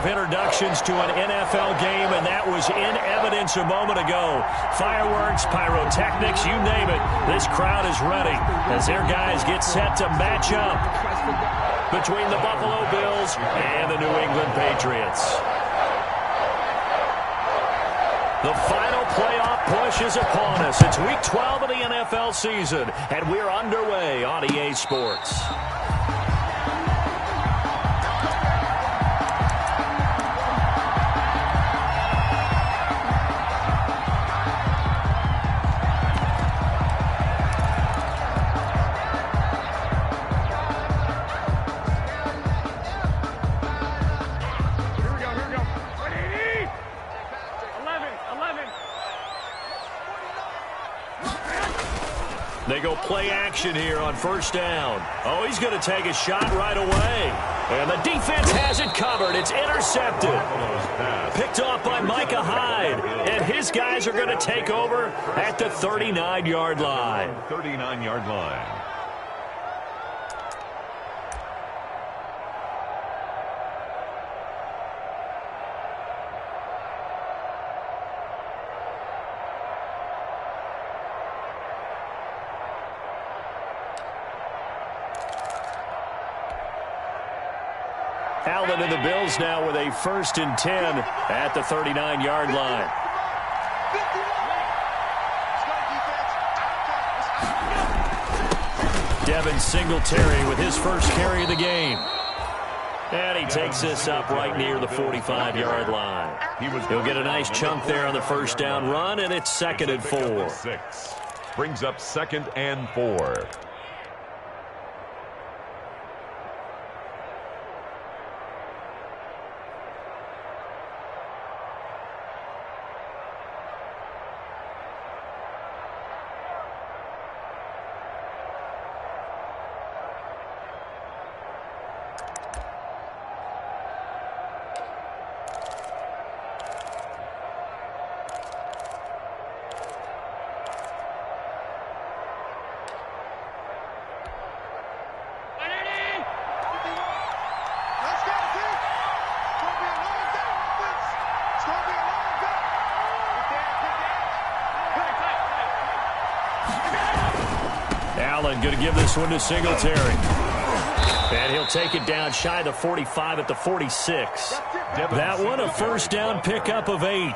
of introductions to an NFL game, and that was in evidence a moment ago. Fireworks, pyrotechnics, you name it. This crowd is ready as their guys get set to match up between the Buffalo Bills and the New England Patriots. The final playoff push is upon us. It's Week 12 of the NFL season, and we're underway on EA Sports. They go play action here on first down. Oh, he's going to take a shot right away. And the defense has it covered. It's intercepted. Picked off by Micah Hyde. And his guys are going to take over at the 39-yard line. 39-yard line. Allen and the Bills now with a 1st and 10 at the 39-yard line. Devin Singletary with his first carry of the game. And he takes this up right near the 45-yard line. He'll get a nice chunk there on the first down run, and it's 2nd and 4. Brings up 2nd and 4. Going to give this one to Singletary. And he'll take it down shy of the 45 at the 46. That one a first down pickup of 8.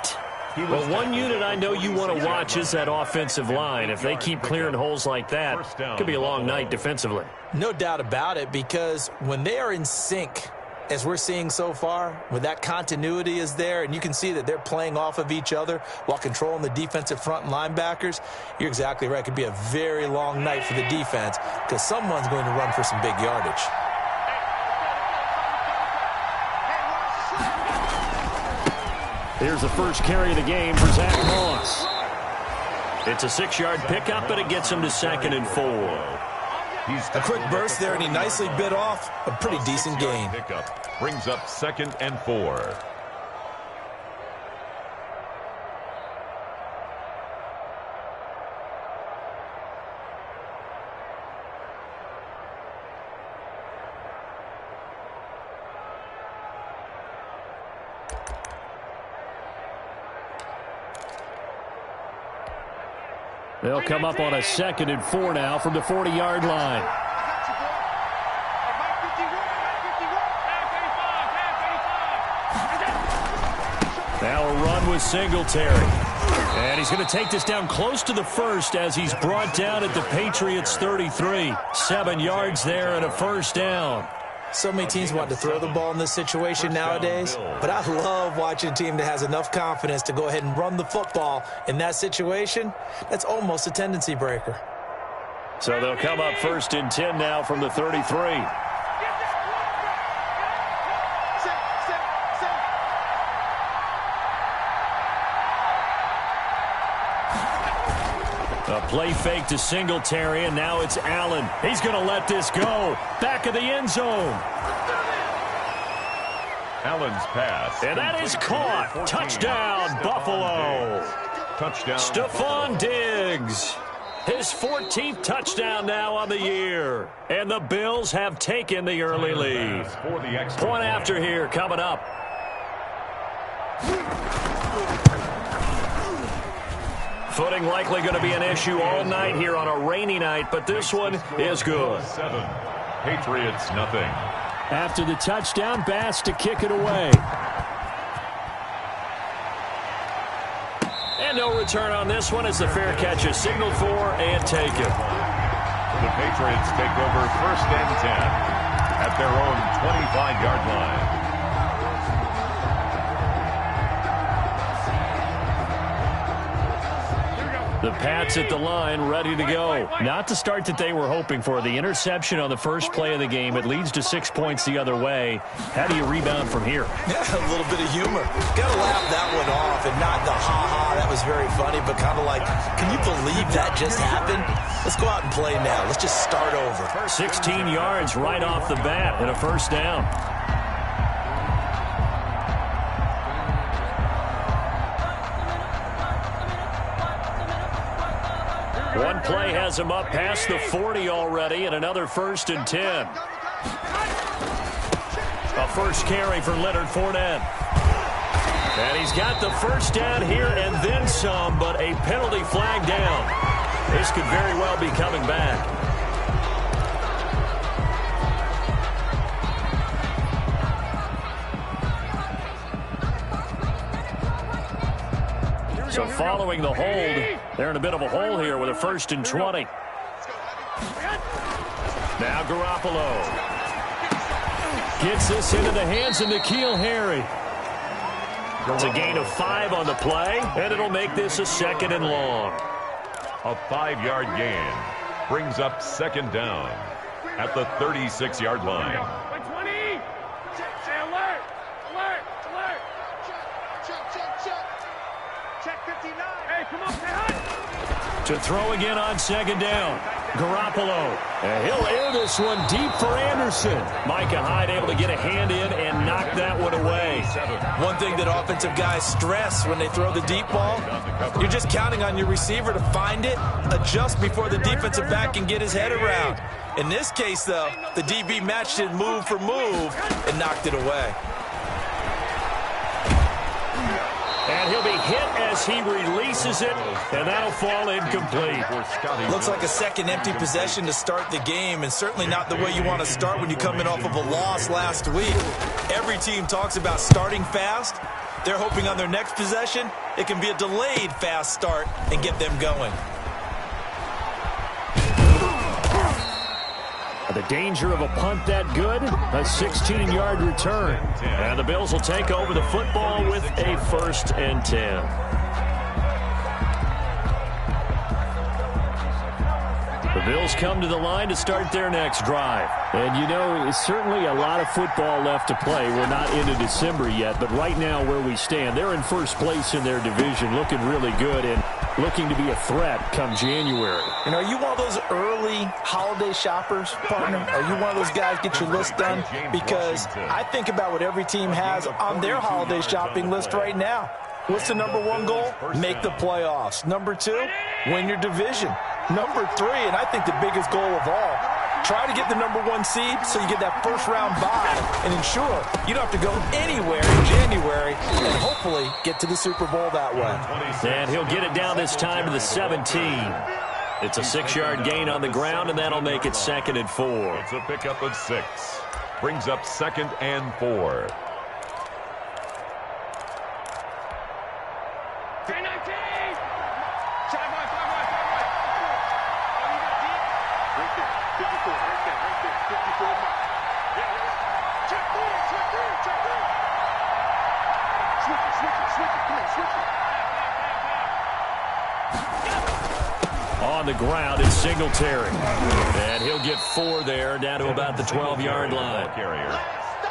But one unit I know you want to watch is that offensive line. If they keep clearing holes like that, it could be a long night defensively. No doubt about it, because when they are in sync, as we're seeing so far, when that continuity is there and you can see that they're playing off of each other while controlling the defensive front and linebackers, you're exactly right. It could be a very long night for the defense because someone's going to run for some big yardage. Here's the first carry of the game for Zach Moss. It's a 6-yard pickup, but it gets him to 2nd and 4. A quick burst there, and he nicely bit off a pretty decent gain. Pickup brings up 2nd and 4. They'll come up on a 2nd and 4 now from the 40-yard line. Now a run with Singletary. And he's going to take this down close to the 1st as he's brought down at the Patriots 33. 7 yards there and a first down. So many teams want to throw the ball in this situation nowadays, but I love watching a team that has enough confidence to go ahead and run the football in that situation. That's almost a tendency breaker. So they'll come up 1st and 10 now from the 33. A play fake to Singletary, and now it's Allen. He's going to let this go. Back of the end zone. Allen's pass. And that is caught. Touchdown, Buffalo. Touchdown. Stephon Diggs. His 14th touchdown now on the year. And the Bills have taken the early lead. Point after here coming up. Footing likely going to be an issue all night here on a rainy night, but this one is good. 7. Patriots nothing. After the touchdown, Bass to kick it away. And no return on this one as the fair catch is signaled for and taken. The Patriots take over 1st and 10 at their own 25-yard line. The Pats at the line, ready to go. Not the start that they were hoping for. The interception on the first play of the game. It leads to 6 points the other way. How do you rebound from here? Yeah, a little bit of humor. Got to laugh that one off, and not the ha-ha, that was very funny, but kind of like, can you believe that just happened? Let's go out and play now. Let's just start over. 16 yards right off the bat and a first down. One play has him up past the 40 already, and another 1st and 10. A first carry for Leonard Fournette. And he's got the first down here and then some, but a penalty flag down. This could very well be coming back. So following the hold, they're in a bit of a hole here with a 1st and 20. Now Garoppolo gets this into the hands of N'Keal Harry. It's a gain of 5 on the play, and it'll make this a 2nd and long. A 5-yard gain brings up 2nd down at the 36-yard line. To throw again on 2nd down. Garoppolo. And he'll air this one deep for Anderson. Micah Hyde able to get a hand in and knock that one away. One thing that offensive guys stress when they throw the deep ball, you're just counting on your receiver to find it, adjust before the defensive back can get his head around. In this case, though, the DB matched it move for move and knocked it away. And he'll be hit as he releases it, and that'll fall incomplete. Looks like a second empty possession to start the game, and certainly not the way you want to start when you come in off of a loss last week. Every team talks about starting fast. They're hoping on their next possession, it can be a delayed fast start and get them going. The danger of a punt that good, a 16-yard return. And the Bills will take over the football with a 1st and 10. The Bills come to the line to start their next drive. And, you know, it's certainly a lot of football left to play. We're not into December yet, but right now where we stand, they're in first place in their division, looking really good and looking to be a threat come January. And are you one of those early holiday shoppers, partner? Are you one of those guys get your list done? Because I think about what every team has on their holiday shopping list right now. What's the number 1 goal? Make the playoffs. Number 2, win your division. Number 3, and I think the biggest goal of all, try to get the number 1 seed so you get that first-round bye and ensure you don't have to go anywhere in January and hopefully get to the Super Bowl that way. And he'll get it down this time to the 17. It's a 6-yard gain on the ground, and that'll make it 2nd and 4. It's a pickup of 6. Brings up 2nd and 4. On the ground is Singletary. And he'll get 4 there, down to about the 12-yard line.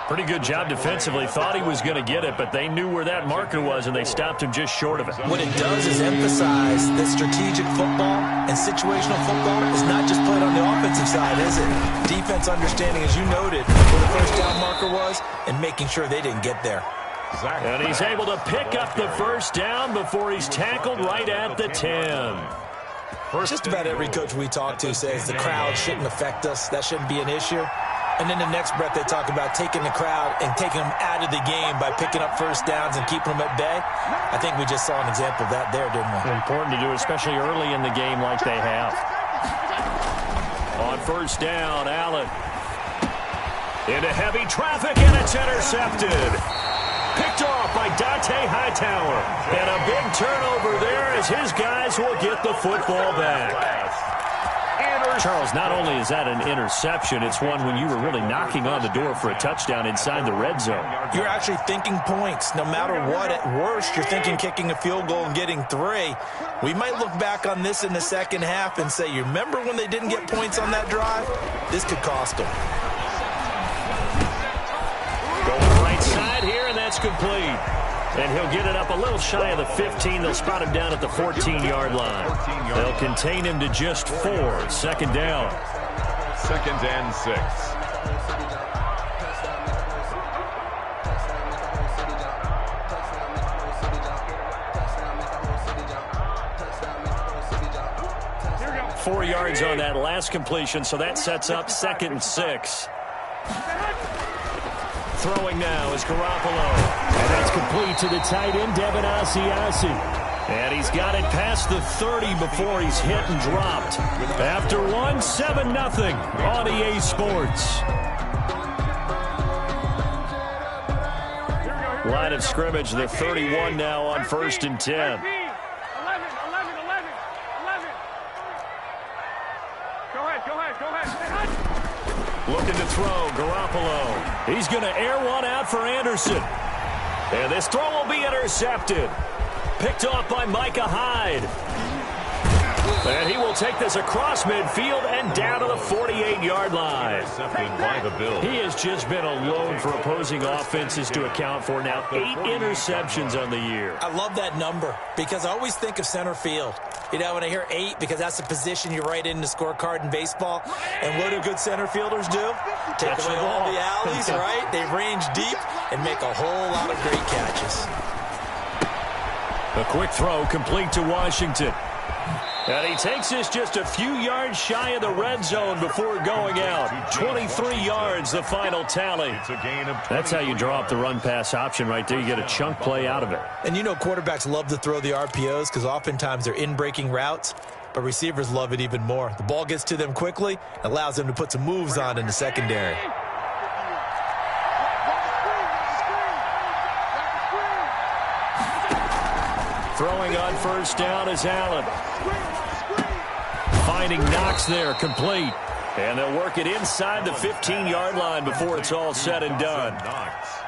Pretty good job defensively. Thought he was going to get it, but they knew where that marker was, and they stopped him just short of it. What it does is emphasize that strategic football and situational football is not just played on the offensive side, is it? Defense understanding, as you noted, where the first down marker was and making sure they didn't get there. And he's able to pick up the first down before he's tackled right at the 10. Just about every coach we talk to says the crowd shouldn't affect us. That shouldn't be an issue. And then the next breath they talk about taking the crowd and taking them out of the game by picking up first downs and keeping them at bay. I think we just saw an example of that there, didn't we? Important to do, especially early in the game like they have. On first down, Allen. Into heavy traffic, and it's intercepted. Picked off by Dante Hightower. And a big turnover there as his guys will get the football back. Charles, not only is that an interception, it's one when you were really knocking on the door for a touchdown inside the red zone. You're actually thinking points. No matter what, at worst, you're thinking kicking a field goal and getting 3. We might look back on this in the second half and say, you remember when they didn't get points on that drive? This could cost them. Going right side here, and that's complete. And he'll get it up a little shy of the 15. They'll spot him down at the 14-yard line. They'll contain him to just 4. Second down. 2nd and 6. Here we go. 4 yards on that last completion, so that sets up 2nd and 6. Throwing now is Garoppolo. And that's complete to the tight end, Devin Asiasi. And he's got it past the 30 before he's hit and dropped. After 1, 7-0 on EA Sports. Line of scrimmage, the 31 now on 1st and 10. 11. Go ahead. Looking to throw, Garoppolo. He's going to air one out for Anderson. And this throw will be intercepted. Picked off by Micah Hyde. And he will take this across midfield and down to the 48-yard line. By the Bills. He has just been alone for opposing offenses to account for now 8 interceptions on the year. I love that number because I always think of center field. You know, when I hear 8, because that's the position you write in the scorecard in baseball. And what do good center fielders do? Take away all the alleys, right? They range deep and make a whole lot of great catches. A quick throw complete to Washington. And he takes this just a few yards shy of the red zone before going out. 23 yards, the final tally. It's a gain of 20. That's how you draw up the run-pass option right there. You get a chunk play out of it. And you know quarterbacks love to throw the RPOs because oftentimes they're in-breaking routes, but receivers love it even more. The ball gets to them quickly, allows them to put some moves on in the secondary. Throwing on first down is Allen. Finding Knox there, complete. And they'll work it inside the 15-yard line before it's all said and done.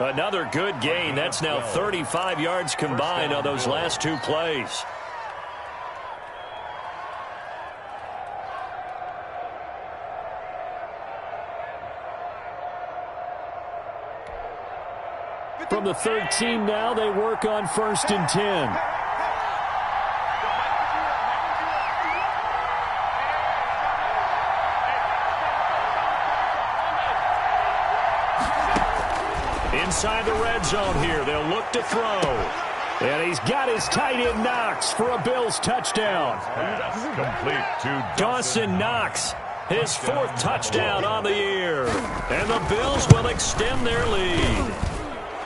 Another good gain. That's now 35 yards combined on those last 2 plays. From the 13 now, they work on 1st and 10. Inside the red zone here, they'll look to throw. And he's got his tight end Knox for a Bills touchdown. Pass complete to Dawson Knox, his 4th touchdown on the year. And the Bills will extend their lead.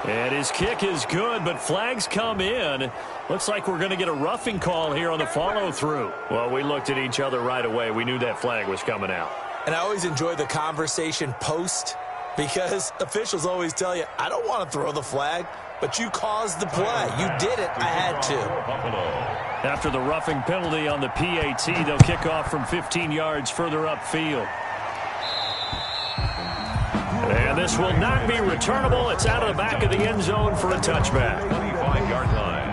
And his kick is good, but flags come in. Looks like we're going to get a roughing call here on the follow-through. Well, we looked at each other right away. We knew that flag was coming out. And I always enjoy the conversation post because officials always tell you, I don't want to throw the flag, but you caused the play. You did it. I had to. After the roughing penalty on the PAT, they'll kick off from 15 yards further upfield. And this will not be returnable. It's out of the back of the end zone for a touchback. 25-yard line.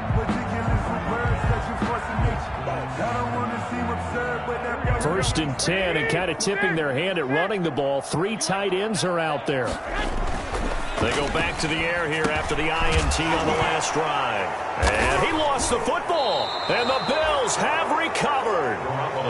1st and 10, and kind of tipping their hand at running the ball. 3 tight ends are out there. They go back to the air here after the INT on the last drive. And he lost the football. And the Bills have recovered.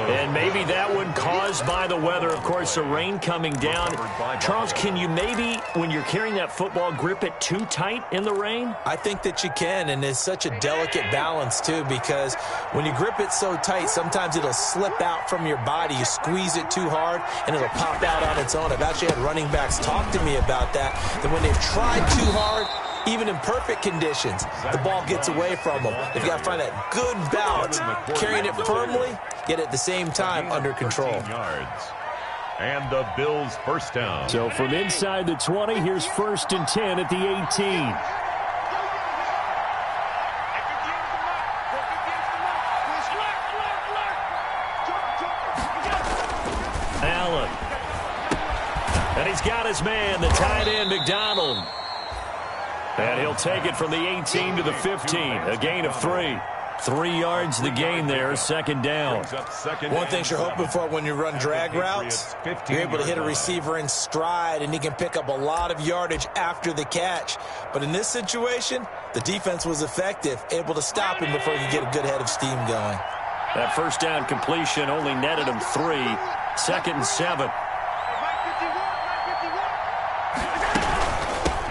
And maybe that one caused by the weather. Of course, the rain coming down. Charles, can you maybe, when you're carrying that football, grip it too tight in the rain? I think that you can, and it's such a delicate balance, too, because when you grip it so tight, sometimes it'll slip out from your body. You squeeze it too hard, and it'll pop out on its own. I've actually had running backs talk to me about that when they've tried too hard, even in perfect conditions, the ball gets away from them. They've got to find that good balance, carrying it firmly, yet at the same time under control. And the Bills first down. So from inside the 20, here's 1st and 10 at the 18. Allen. And he's got his man, the tight end, McDonald. And he'll take it from the 18 to the 15, a gain of 3. 3 yards the gain there, 2nd down. One thing you're hoping for when you run drag routes, you're able to hit a receiver in stride, and he can pick up a lot of yardage after the catch. But in this situation, the defense was effective, able to stop him before he could get a good head of steam going. That first down completion only netted him 3. 2nd and 7.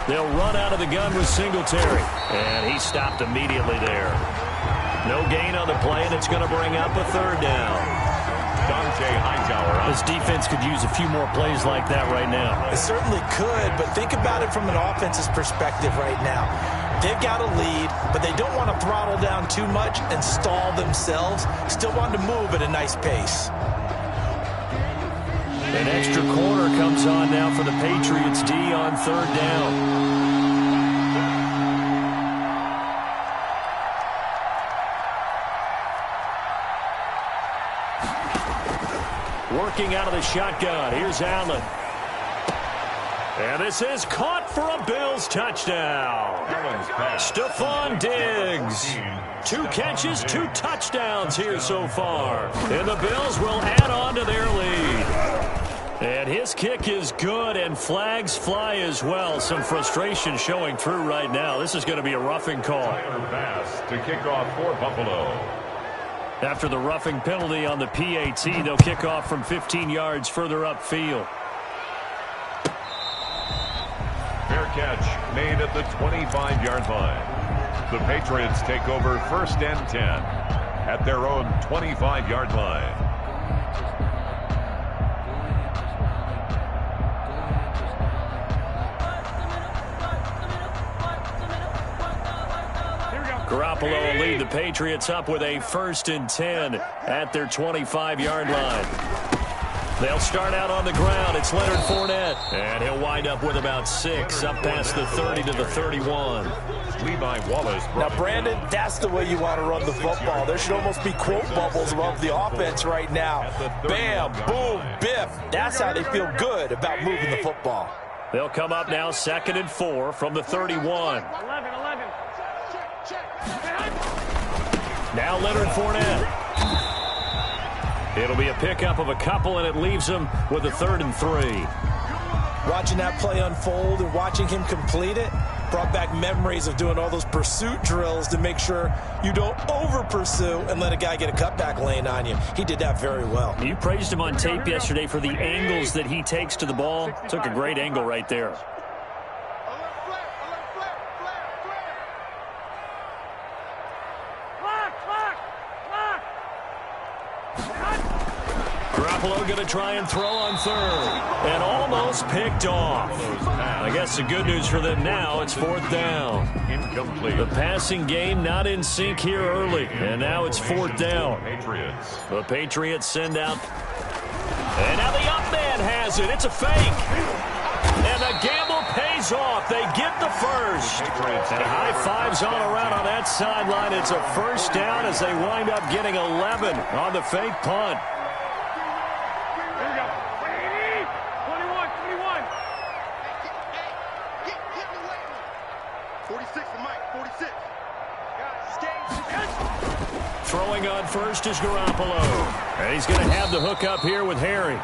They'll run out of the gun with Singletary. And he stopped immediately there. No gain on the play, and it's going to bring up a 3rd down. This defense could use a few more plays like that right now. It certainly could, but think about it from an offense's perspective right now. They've got a lead, but they don't want to throttle down too much and stall themselves. Still want to move at a nice pace. An extra corner comes on now for the Patriots D on 3rd down. Working out of the shotgun. Here's Allen. And this is caught for a Bills touchdown. Stephon Diggs. 2 catches, 2 touchdowns here so far. And the Bills will add on to their lead. And his kick is good, and flags fly as well. Some frustration showing through right now. This is going to be a roughing call. Pass to kick off for Buffalo. After the roughing penalty on the PAT, they'll kick off from 15 yards further upfield. Fair catch made at the 25-yard line. The Patriots take over 1st and 10 at their own 25-yard line. Garoppolo will lead the Patriots up with a 1st and 10 at their 25-yard line. They'll start out on the ground. It's Leonard Fournette. And he'll wind up with about 6 up past the 30 to the 31. Levi Wallace. Now, Brandon, that's the way you want to run the football. There should almost be quote bubbles above the offense right now. Bam, boom, biff. That's how they feel good about moving the football. They'll come up now 2nd and 4 from the 31. 11. Now Leonard Fournette. It'll be a pickup of a couple, and it leaves him with a 3rd and 3. Watching that play unfold and watching him complete it brought back memories of doing all those pursuit drills to make sure you don't over-pursue and let a guy get a cutback lane on you. He did that very well. You praised him on tape yesterday for the angles that he takes to the ball. Took a great angle right there. Garoppolo going to try and throw on 3rd. And almost picked off. I guess the good news for them now, it's 4th down. Incomplete. The passing game not in sync here early. And now it's 4th down. The Patriots send out. And now the up man has it. It's a fake. And the gamble pays off. They get the 1st. And high fives all around on that sideline. It's a 1st down as they wind up getting 11 on the fake punt. 46. Throwing on first is Garoppolo. And he's going to have the hook up here with Harry.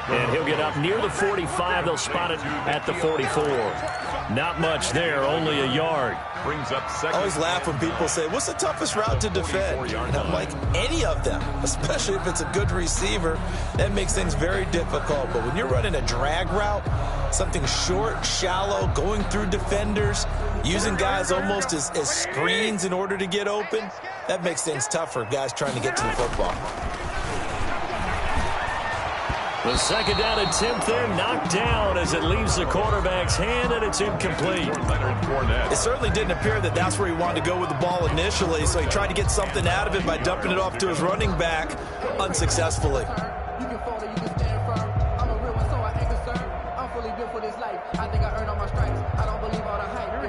And he'll get up near the 45. They'll spot it at the 44. Not much there, only a yard. Brings up second. I always laugh when people say, what's the toughest route to defend? And I'm like, any of them, especially if it's a good receiver. That makes things very difficult. But when you're running a drag route, something short, shallow, going through defenders, using guys almost as screens in order to get open, that makes things tough for guys trying to get to the football. The second down attempt there knocked down as it leaves the quarterback's hand, and it's incomplete. It certainly didn't appear that that's where he wanted to go with the ball initially, so he tried to get something out of it by dumping it off to his running back unsuccessfully.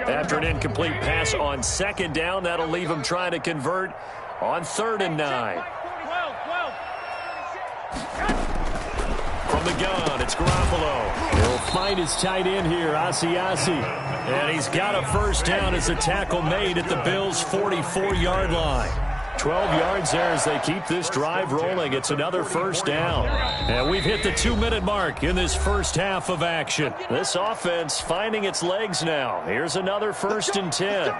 After an incomplete pass on second down, that'll leave him trying to convert on 3rd and 9. From the gun, it's Garoppolo. He'll find his tight end here, Asiasi. And he's got a first down as the tackle made at the Bills' 44-yard line. 12 yards there as they keep this drive rolling. It's another first down. And we've hit the 2-minute mark in this first half of action. This offense finding its legs now. Here's another 1st and 10.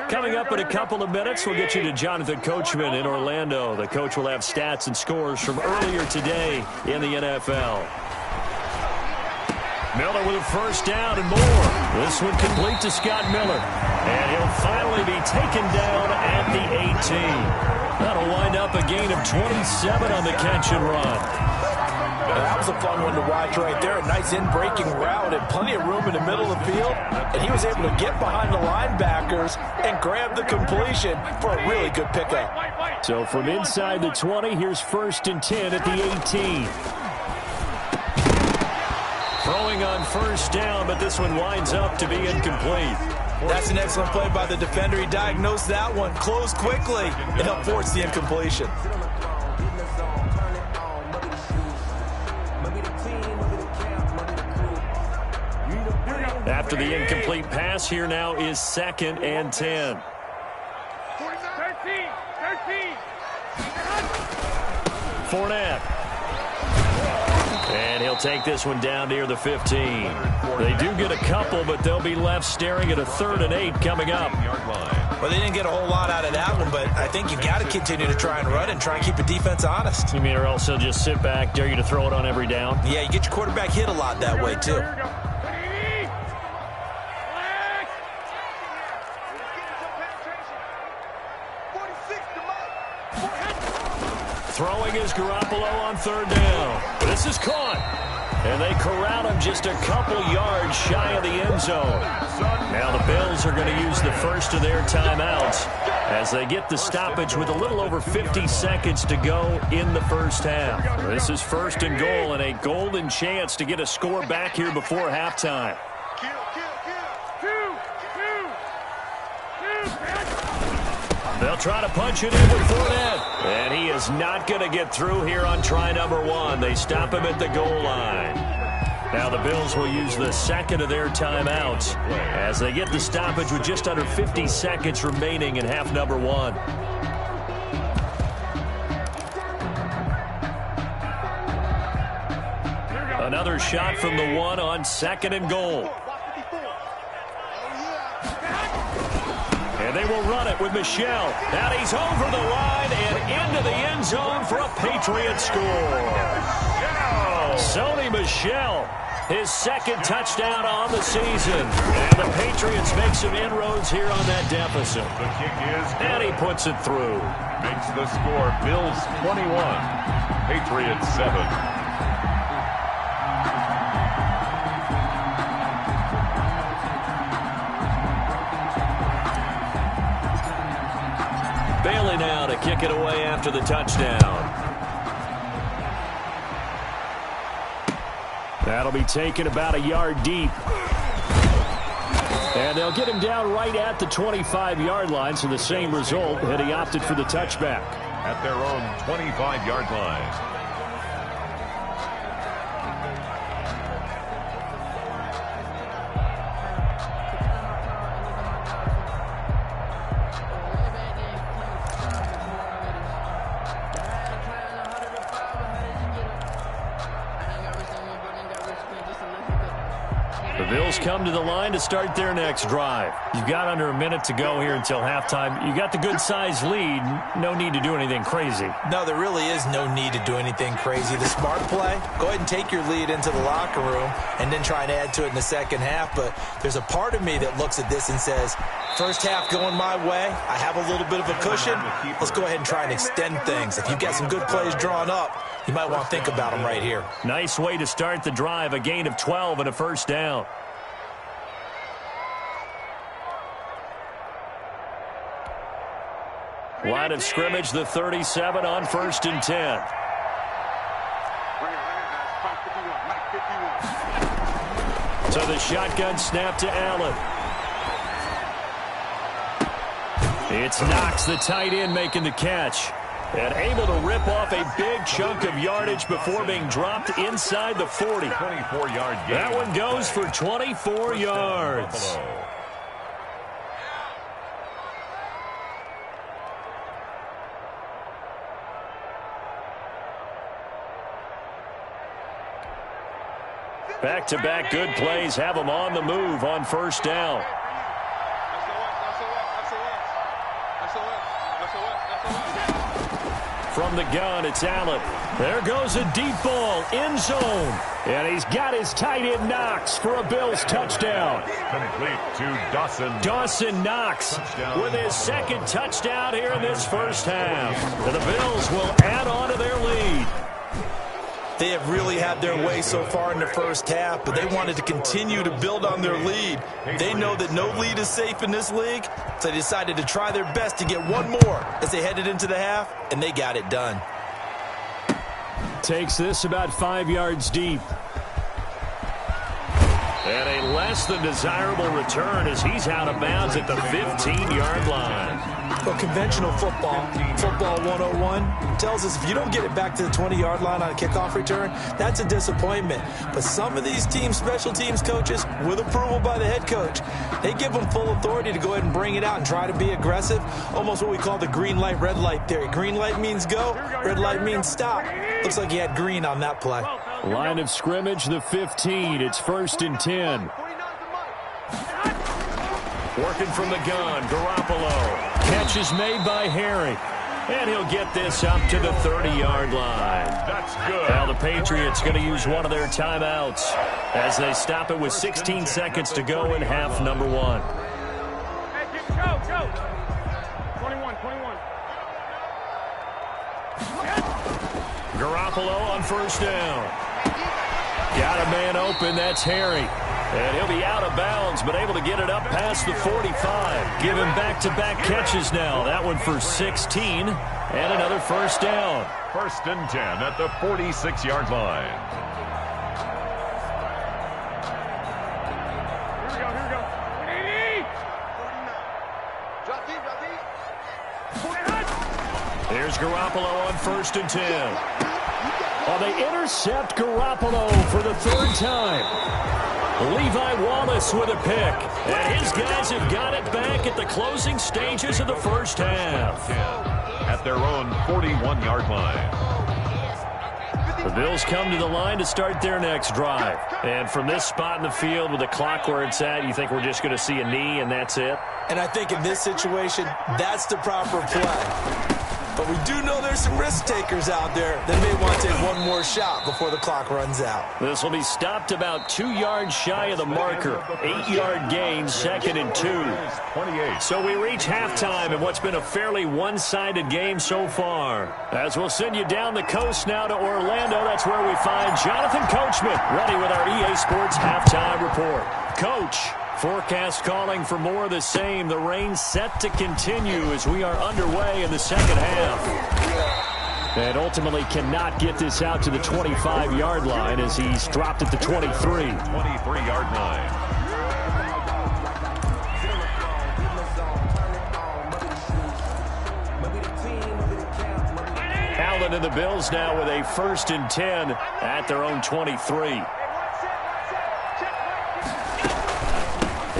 Coming up in a couple of minutes, we'll get you to Jonathan Coachman in Orlando. The coach will have stats and scores from earlier today in the NFL. Miller with a first down and more. This one complete to Scott Miller. And he'll finally be taken down at the 18. That'll wind up a gain of 27 on the catch and run. That was a fun one to watch right there. A nice in-breaking route and plenty of room in the middle of the field. And he was able to get behind the linebackers and grab the completion for a really good pickup. So from inside the 20, here's 1st and 10 at the 18. Throwing on first down, but this one winds up to be incomplete. That's an excellent play by the defender. He diagnosed that one, closed quickly, and helped force the incompletion. After the incomplete pass, here now is 2nd and 10. 13. Fournette. And he'll take this one down near the 15. They do get a couple, but they'll be left staring at a 3rd and 8 coming up. Well, they didn't get a whole lot out of that one, but I think you got to continue to try and run and try and keep the defense honest. You mean or else they'll just sit back, dare you to throw it on every down? Yeah, you get your quarterback hit a lot that way, too. Throwing is Garoppolo on 3rd down. This is caught. And they corral him just a couple yards shy of the end zone. Now the Bills are going to use the first of their timeouts as they get the stoppage with a little over 50 seconds to go in the first half. This is 1st and goal and a golden chance to get a score back here before halftime. They'll try to punch it in with Fournette. And he is not going to get through here on try number 1. They stop him at the goal line. Now the Bills will use the second of their timeouts as they get the stoppage with just under 50 seconds remaining in half number 1. Another shot from the 1 on 2nd and goal. And they will run it with Michel. And he's over the line and into the end zone for a Patriots score. Sony Michel, his 2nd touchdown on the season. And the Patriots make some inroads here on that deficit. The kick is good. And he puts it through. Makes the score Bills 21, Patriots 7. Bailey now to kick it away after the touchdown. That'll be taken about a yard deep. And they'll get him down right at the 25-yard line, so the same result had he opted for the touchback. At their own 25-yard line. Bills come to the line to start their next drive. You've got under a minute to go here until halftime. You got the good-sized lead. No need to do anything crazy. No, there really is no need to do anything crazy. The smart play, go ahead and take your lead into the locker room and then try and add to it in the second half. But there's a part of me that looks at this and says, first half going my way. I have a little bit of a cushion. Let's go ahead and try and extend things. If you've got some good plays drawn up, you might want to think about them right here. Nice way to start the drive, a gain of 12 and a first down. Line of scrimmage, the 37 on 1st and 10. So the shotgun snap to Allen. It's Knox, the tight end, making the catch. And able to rip off a big chunk of yardage before being dropped inside the 40. 24-yard gain. That one goes for 24 yards. Back-to-back good plays have them on the move on first down. From the gun, it's Allen. There goes a deep ball, end zone. And he's got his tight end Knox for a Bills touchdown. Complete to Dawson. Dawson Knox with his second touchdown here in this first half. And the Bills will add on to their lead. They have really had their way so far in the first half, but they wanted to continue to build on their lead. They know that no lead is safe in this league, so they decided to try their best to get one more as they headed into the half, and they got it done. Takes this about 5 yards deep. And a less than desirable return as he's out of bounds at the 15-yard line. Well, conventional football 101, tells us if you don't get it back to the 20-yard line on a kickoff return, that's a disappointment. But some of these special teams coaches, with approval by the head coach, they give them full authority to go ahead and bring it out and try to be aggressive, almost what we call the green light, red light theory. Green light means go, red light means stop. Looks like he had green on that play. Line of scrimmage, the 15. It's 1st and 10. Working from the gun, Garoppolo. Catch is made by Harry. And he'll get this up to the 30-yard line. That's good. Now the Patriots going to use one of their timeouts as they stop it with 16 seconds to go in half number 1. Go. 21. Garoppolo on first down. Got a man open, that's Harry. And he'll be out of bounds, but able to get it up past the 45. Give him back-to-back catches now. That one for 16, and another first down. 1st and 10 at the 46-yard line. Here we go. Drop deep. Here's Garoppolo on 1st and 10. Well, they intercept Garoppolo for the 3rd time. Levi Wallace with a pick. And his guys have got it back at the closing stages of the first half. At their own 41-yard line. The Bills come to the line to start their next drive. And from this spot in the field with the clock where it's at, you think we're just going to see a knee and that's it? And I think in this situation, that's the proper play. But we do know there's some risk takers out there that may want to take one more shot before the clock runs out. This will be stopped about 2 yards shy of the marker. 8-yard gain, 2nd and 2. 28. So we reach halftime in what's been a fairly one-sided game so far. As we'll send you down the coast now to Orlando, that's where we find Jonathan Coachman ready with our EA Sports halftime report. Coach, forecast calling for more of the same. The rain set to continue as we are underway in the second half. And ultimately cannot get this out to the 25-yard line as he's dropped at the 23. 23-yard line. Allen and the Bills now with a 1st and 10 at their own 23.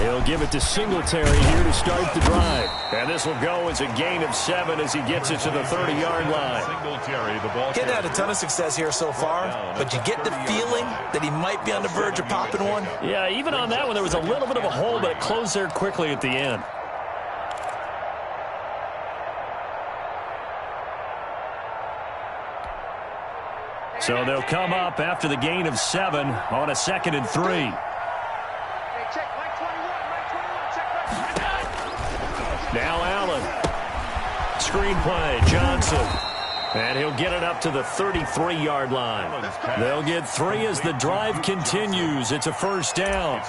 He'll give it to Singletary here to start the drive. And this will go as a gain of 7 as he gets it to the 30-yard line. Singletary, the ball Getting had a ton of success here so far, but you get the feeling that he might be on the verge of popping one. Yeah, even on that one, there was a little bit of a hole, but it closed there quickly at the end. So they'll come up after the gain of 7 on a 2nd and 3. Now Allen. Screen play, Johnson. And he'll get it up to the 33-yard line. They'll get 3 as the drive continues. It's a first down.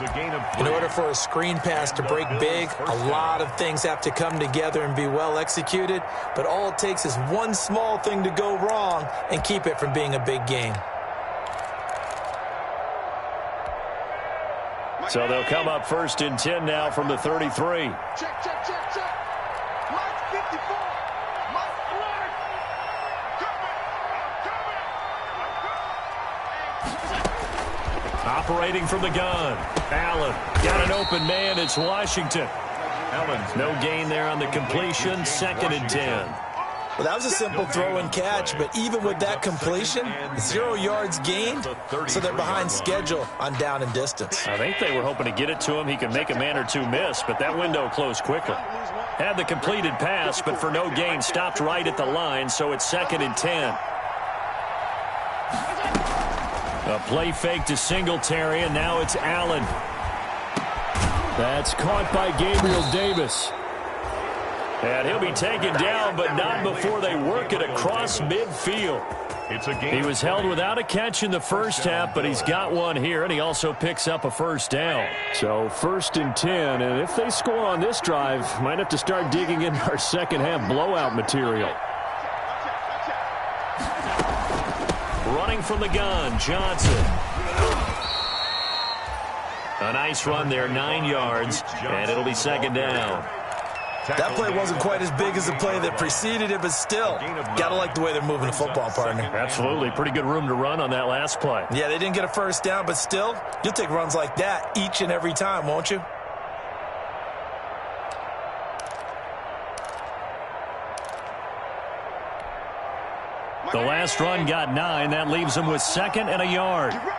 In order for a screen pass to break big, a lot of things have to come together and be well executed. But all it takes is one small thing to go wrong and keep it from being a big gain. So they'll come up 1st and 10 now from the 33. Check. Mike 54. Mike alert. Operating from the gun. Allen got an open man. It's Washington. Allen's no gain there on the completion. 2nd and 10. Well, that was a simple throw and catch, but even with that completion, 0 yards gained, so they're behind schedule on down and distance. I think they were hoping to get it to him. He could make a man or two miss, but that window closed quickly. Had the completed pass, but for no gain, stopped right at the line, so it's 2nd and 10. A play fake to Singletary, and now it's Allen. That's caught by Gabriel Davis. And he'll be taken down, but not before they work it across midfield. He was held without a catch in the first half, but he's got one here, and he also picks up a first down. So 1st and 10, and if they score on this drive, might have to start digging in our second half blowout material. Running from the gun, Johnson. A nice run there, 9 yards, and it'll be 2nd down. That play wasn't quite as big as the play that preceded it, but still, got to like the way they're moving the football, partner. Absolutely. Pretty good room to run on that last play. Yeah, they didn't get a first down, but still, you'll take runs like that each and every time, won't you? The last run got 9. That leaves him with 2nd and a yard. You ready?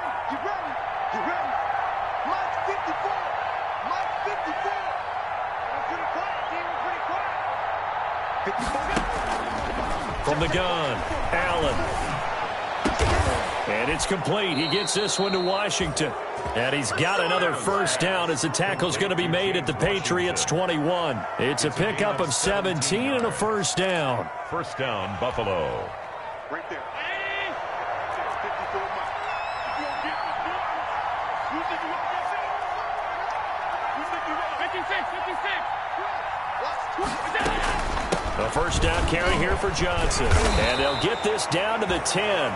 Mike 54. Mike 54. Pretty quiet. From the gun, Allen. And it's complete. He gets this one to Washington. And he's got another first down as the tackle's going to be made at the Patriots 21. It's a pickup of 17 and a first down. First down, Buffalo. Right there. A first down carry here for Johnson. And they'll get this down to the 10.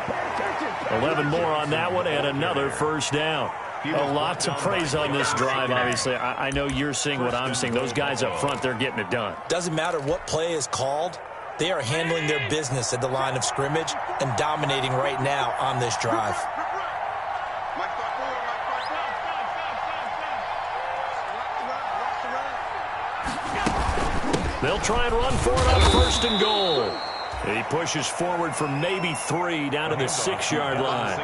11 more on that one and another first down. A lot to praise on this drive, obviously. I know you're seeing what I'm seeing. Those guys up front, they're getting it done. Doesn't matter what play is called. They are handling their business at the line of scrimmage and dominating right now on this drive. They'll try and run for it on 1st and goal. He pushes forward from maybe 3 down to the 6-yard line.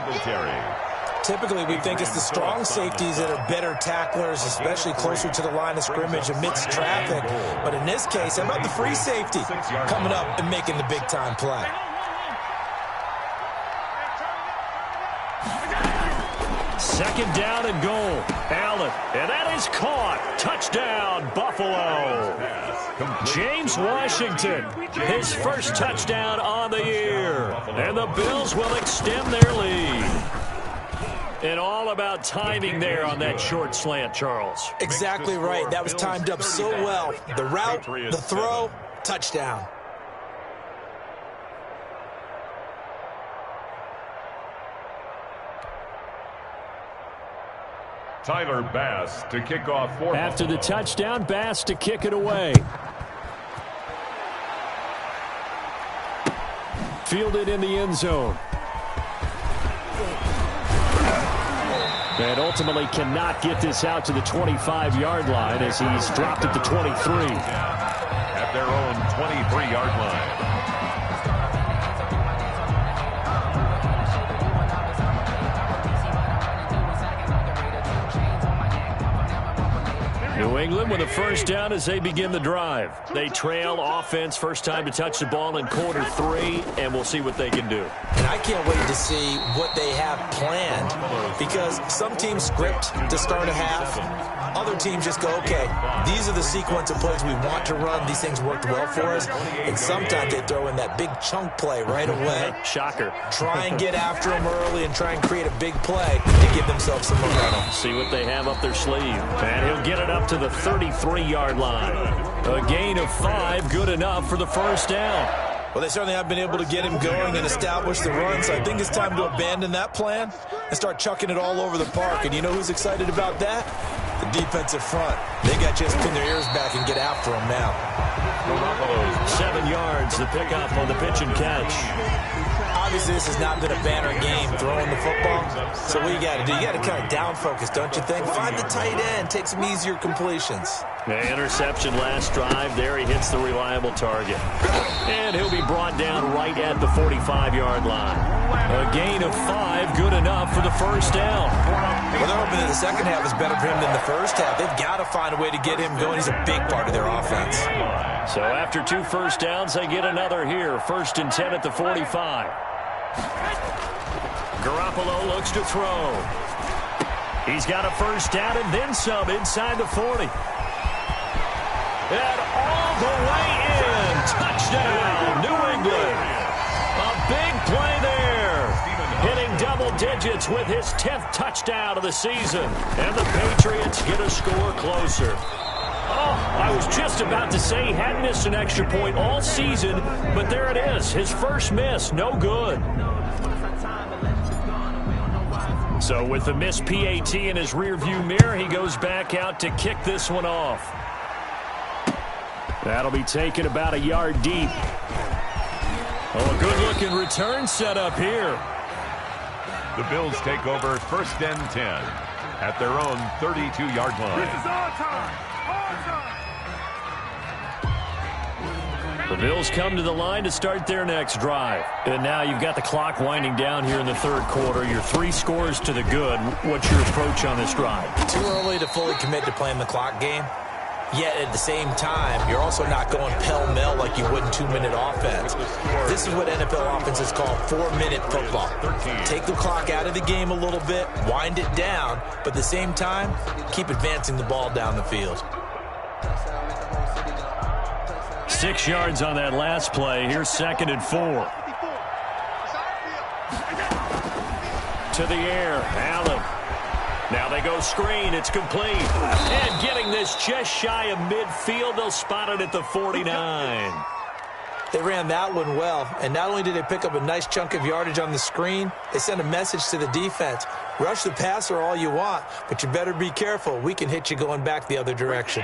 Typically, we think it's the strong safeties that are better tacklers, especially closer to the line of scrimmage amidst traffic. But in this case, how about the free safety coming up and making the big-time play? Second down and goal. Allen, and that is caught. Touchdown, Buffalo. James Washington, his first touchdown on the year. And the Bills will extend their lead. And all about timing there on that short slant, Charles. Exactly right. That was timed up so well. The route, the throw, touchdown. Tyler Bass to kick off for After the touchdown, Bass to kick it away. Fielded in the end zone. And ultimately cannot get this out to the 25-yard line as he's dropped at the 23. At their own 23-yard line. New England with a first down as they begin the drive. They trail offense, first time to touch the ball in quarter 3, and we'll see what they can do. And I can't wait to see what they have planned, because some teams script to start a half. Other teams just go, okay, these are the sequence of plays we want to run. These things worked well for us. And sometimes they throw in that big chunk play right away. Shocker. Try and get after them early and try and create a big play to give themselves some momentum. See what they have up their sleeve. And he'll get it up to the 33-yard line. A gain of 5, good enough for the first down. Well, they certainly have been able to get him going and establish the run, so I think it's time to abandon that plan and start chucking it all over the park. And you know who's excited about that? The defensive front. They got to just pin their ears back and get after him now. 7 yards, the pickup on the pitch and catch. Obviously, this has not been a banner game throwing the football. So what you got to do? You got to kind of down focus, don't you think? Find the tight end, take some easier completions. The interception last drive. There he hits the reliable target. And he'll be brought down right at the 45-yard line. A gain of 5, good enough for the first down. Well, they're hoping that the second half is better for him than the first half. They've got to find a way to get him going. He's a big part of their offense. So after 2 first downs, they get another here. 1st and 10 at the 45. Garoppolo looks to throw. He's got a first down and then some inside the 40. And all the way in. Touchdown, New England. A big play there. Hitting double digits with his 10th touchdown of the season. And the Patriots get a score closer. Oh, I was just about to say he hadn't missed an extra point all season, but there it is. His first miss, no good. So with the missed PAT in his rearview mirror, he goes back out to kick this one off. That'll be taken about a yard deep. Oh, a good-looking return set up here. The Bills take over 1st and 10 at their own 32-yard line. This is our time. The Bills come to the line to start their next drive. And now you've got the clock winding down here in the 3rd quarter. Your 3 scores to the good. What's your approach on this drive? Too early to fully commit to playing the clock game. Yet at the same time, you're also not going pell-mell like you would in 2-minute offense. This is what NFL offenses call 4-minute football. Take the clock out of the game a little bit, wind it down, but at the same time, keep advancing the ball down the field. 6 yards on that last play. Here's 2nd and 4. To the air, Allen. Now they go screen. It's complete. And getting this just shy of midfield. They'll spot it at the 49. They ran that one well. And not only did they pick up a nice chunk of yardage on the screen, they sent a message to the defense. Rush the passer all you want, but you better be careful. We can hit you going back the other direction.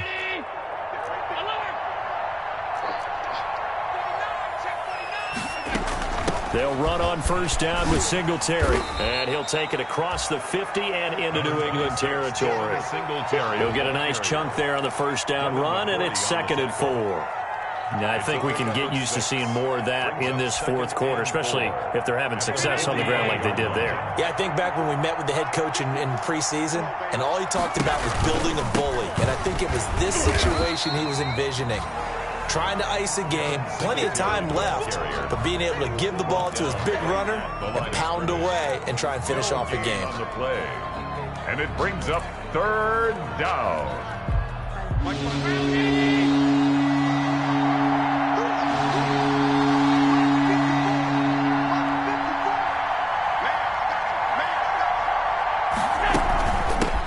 They'll run on first down with Singletary. And he'll take it across the 50 and into New England territory. He'll get a nice chunk there on the first down run, and it's 2nd and 4. Now, I think we can get used to seeing more of that in this 4th quarter, especially if they're having success on the ground like they did there. Yeah, I think back when we met with the head coach in preseason, and all he talked about was building a bully. And I think it was this situation he was envisioning. Trying to ice a game, plenty of time left, but being able to give the ball to his big runner and pound away and try and finish off a game. And it brings up 3rd down.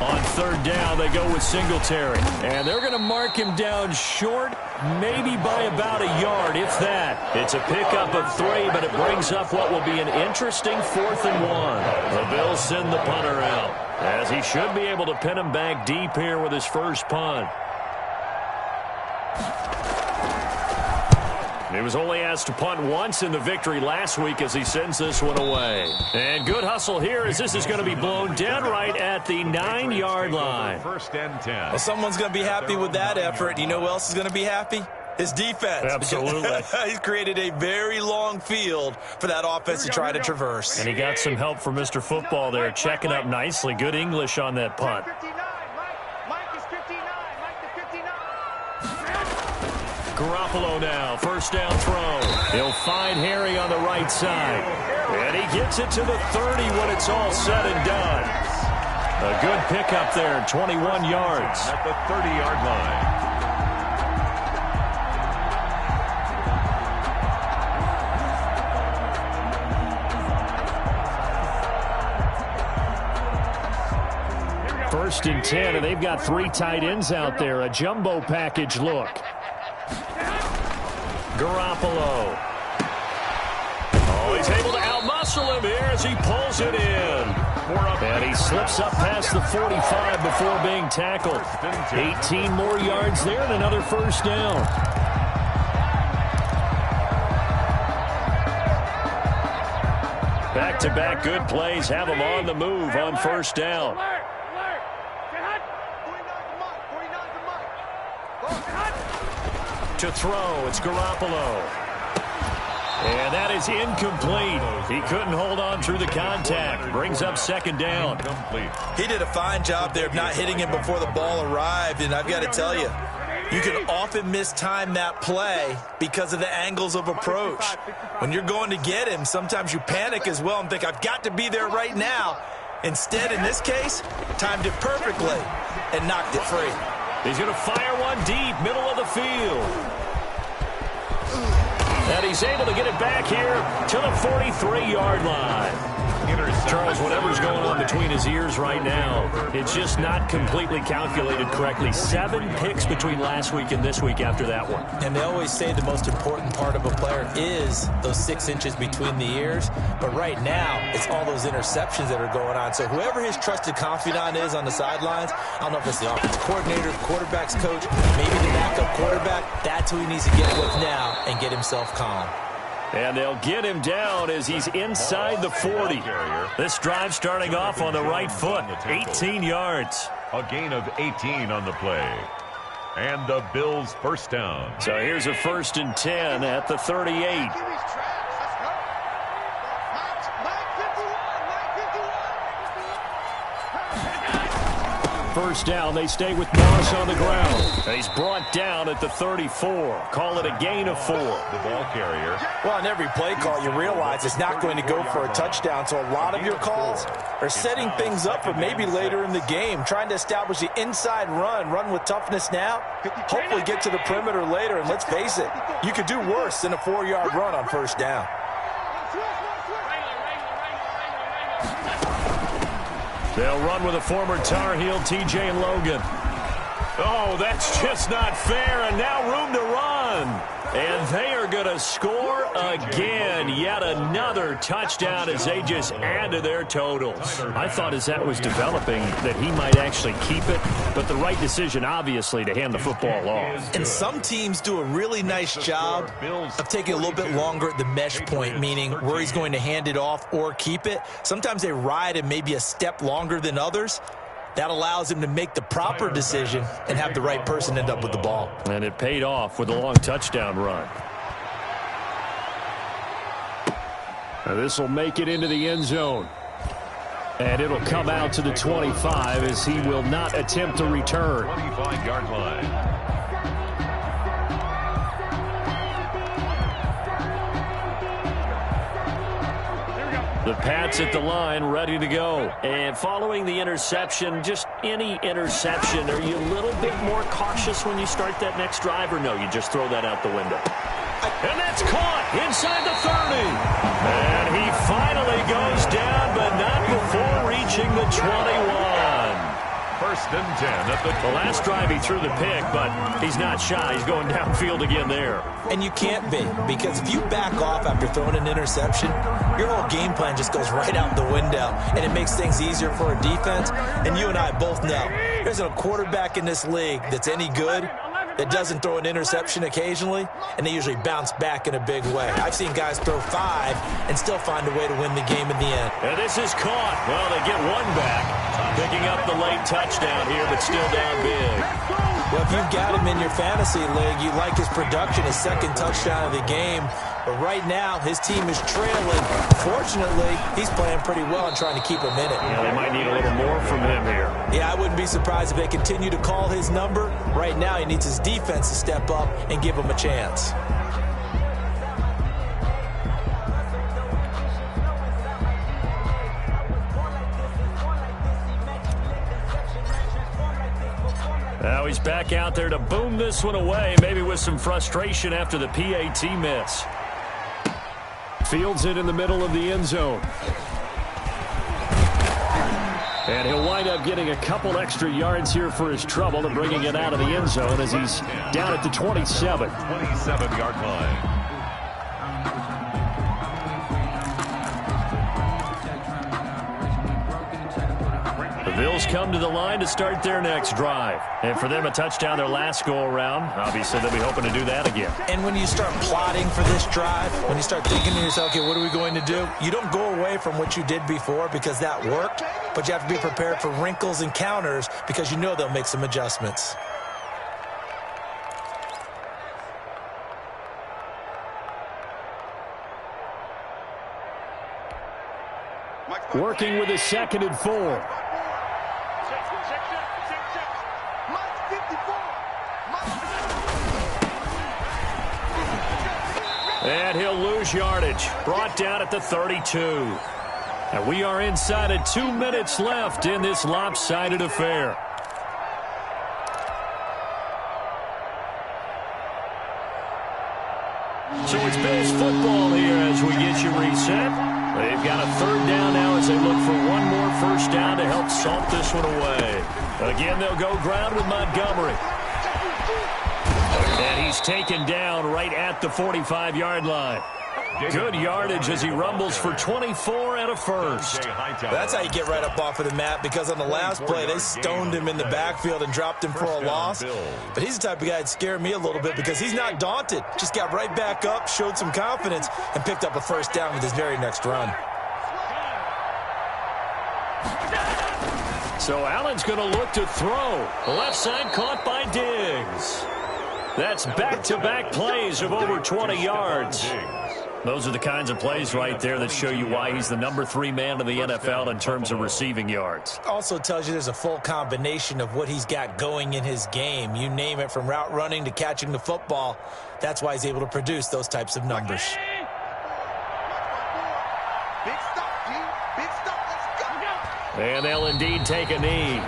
On 3rd down, they go with Singletary. And they're going to mark him down short, maybe by about a yard, if that. It's a pickup of 3, but it brings up what will be an interesting 4th and 1. The Bills send the punter out, as he should be able to pin him back deep here with his first punt. He was only asked to punt once in the victory last week as he sends this one away. And good hustle here as this is going to be blown dead right at the 9-yard line. First and 10. Well, someone's going to be happy with that effort. You know who else is going to be happy? His defense. Absolutely. He's created a very long field for that offense to try to traverse. And he got some help from Mr. Football there, checking up nicely. Good English on that punt. Mike is 59. Mike the 59. Garoppolo now, first down throw. He'll find Harry on the right side. And he gets it to the 30 when it's all said and done. A good pickup there, 21 yards. At the 30-yard line. First and 10, and they've got 3 tight ends out there. A jumbo package look. Garoppolo. Oh, he's able to outmuscle him here as he pulls it in. And he slips up past the 45 before being tackled. 18 more yards there and another first down. Back-to-back good plays have him on the move on first down. To throw, it's Garoppolo. And that is incomplete. He couldn't hold on through the contact. Brings up second down. He did a fine job there of not hitting him before the ball arrived, and I've got to tell you, you can often mistime that play because of the angles of approach. When you're going to get him, sometimes you panic as well and think, I've got to be there right now. Instead, in this case, timed it perfectly and knocked it free. He's going to fire one deep, middle of the field. And he's able to get it back here to the 43-yard line. Charles, whatever's going on between his ears right now, it's just not completely calculated correctly. 7 picks between last week and this week after that one. And they always say the most important part of a player is those 6 inches between the ears. But right now, it's all those interceptions that are going on. So whoever his trusted confidant is on the sidelines, I don't know if it's the offensive coordinator, quarterback's coach, maybe the backup quarterback, that's who he needs to get with now and get himself calm. And they'll get him down as he's inside the 40. This drive starting off on the right foot, 18 yards. A gain of 18 on the play. And the Bills first down. So here's a first and 10 at the 38. First down, they stay with Moss on the ground. And he's brought down at the 34. Call it a gain of 4. The ball carrier. Well, on every play call, you realize it's not going to go for a touchdown. So a lot of your calls are setting things up for maybe later in the game, trying to establish the inside run with toughness now, hopefully get to the perimeter later. And let's face it, you could do worse than a 4-yard run on first down. They'll run with a former Tar Heel, TJ Logan. Oh, that's just not fair, and now room to run. And they are going to score again. Yet another touchdown as they just add to their totals. I thought as that was developing that he might actually keep it, but the right decision, obviously, to hand the football off. And some teams do a really nice job of taking a little bit longer at the mesh point, meaning where he's going to hand it off or keep it. Sometimes they ride him maybe a step longer than others. That allows him to make the proper decision and have the right person end up with the ball. And it paid off with a long touchdown run. Now this will make it into the end zone. And it'll come out to the 25 as he will not attempt to return. 25-yard line. The Pats at the line, ready to go. And following the interception, just any interception, are you a little bit more cautious when you start that next drive, or no, you just throw that out the window? And that's caught inside the 30. And he finally goes down, but not before reaching the 21. First and 10 at the last drive he threw the pick, but he's not shy. He's going downfield again there. And you can't be, because if you back off after throwing an interception, your whole game plan just goes right out the window, and it makes things easier for a defense. And you and I both know there's a quarterback in this league that's any good that doesn't throw an interception occasionally, and they usually bounce back in a big way. I've seen guys throw 5 and still find a way to win the game in the end. And this is caught. Well, they get one back, picking up the late touchdown here, but still down big. Well, if you've got him in your fantasy league, you like his production, his second touchdown of the game. But right now, his team is trailing. Fortunately, he's playing pretty well and trying to keep him in it. Yeah, they might need a little more from him here. Yeah, I wouldn't be surprised if they continue to call his number. Right now, he needs his defense to step up and give him a chance. Now he's back out there to boom this one away, maybe with some frustration after the PAT miss. Fields it in the middle of the end zone. And he'll wind up getting a couple extra yards here for his trouble and bringing it out of the end zone as he's down at the 27. 27-yard line. The Bills come to the line to start their next drive. And for them, a touchdown their last go-around. Obviously, they'll be hoping to do that again. And when you start plotting for this drive, when you start thinking to yourself, okay, what are we going to do? You don't go away from what you did before because that worked, but you have to be prepared for wrinkles and counters because you know they'll make some adjustments. Working with a 2nd and 4. And he'll lose yardage. Brought down at the 32. And we are inside of 2 minutes left in this lopsided affair. So it's Bills football here as we get you reset. They've got a 3rd down now as they look for one more 1st down to help salt this one away. Again, they'll go ground with Montgomery. And he's taken down right at the 45-yard line. Good yardage as he rumbles for 24 and a 1st. That's how you get right up off of the mat, because on the last play, they stoned him in the backfield and dropped him for a loss. But he's the type of guy that scared me a little bit because he's not daunted. Just got right back up, showed some confidence, and picked up a 1st down with his very next run. So Allen's going to look to throw. The left side caught by Diggs. That's back-to-back plays of over 20 yards. Those are the kinds of plays right there that show you why he's the number 3 man in the NFL in terms of receiving yards. Also tells you there's a full combination of what he's got going in his game. You name it, from route running to catching the football. That's why he's able to produce those types of numbers. Big stop, G. Big stop. Let's go. And they'll indeed take a knee.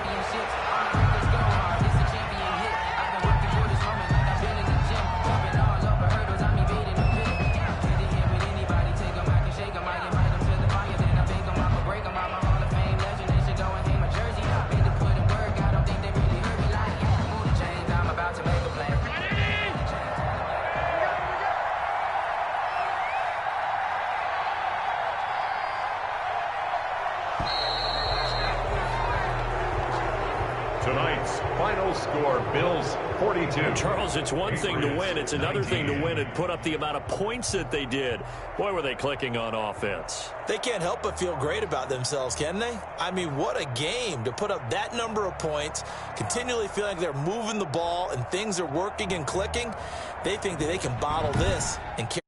Tonight's final score, Bills 42. Charles, it's one thing to win. It's another thing to win and put up the amount of points that they did. Boy, were they clicking on offense. They can't help but feel great about themselves, can they? I mean, what a game to put up that number of points, continually feeling like they're moving the ball and things are working and clicking. They think that they can bottle this and carry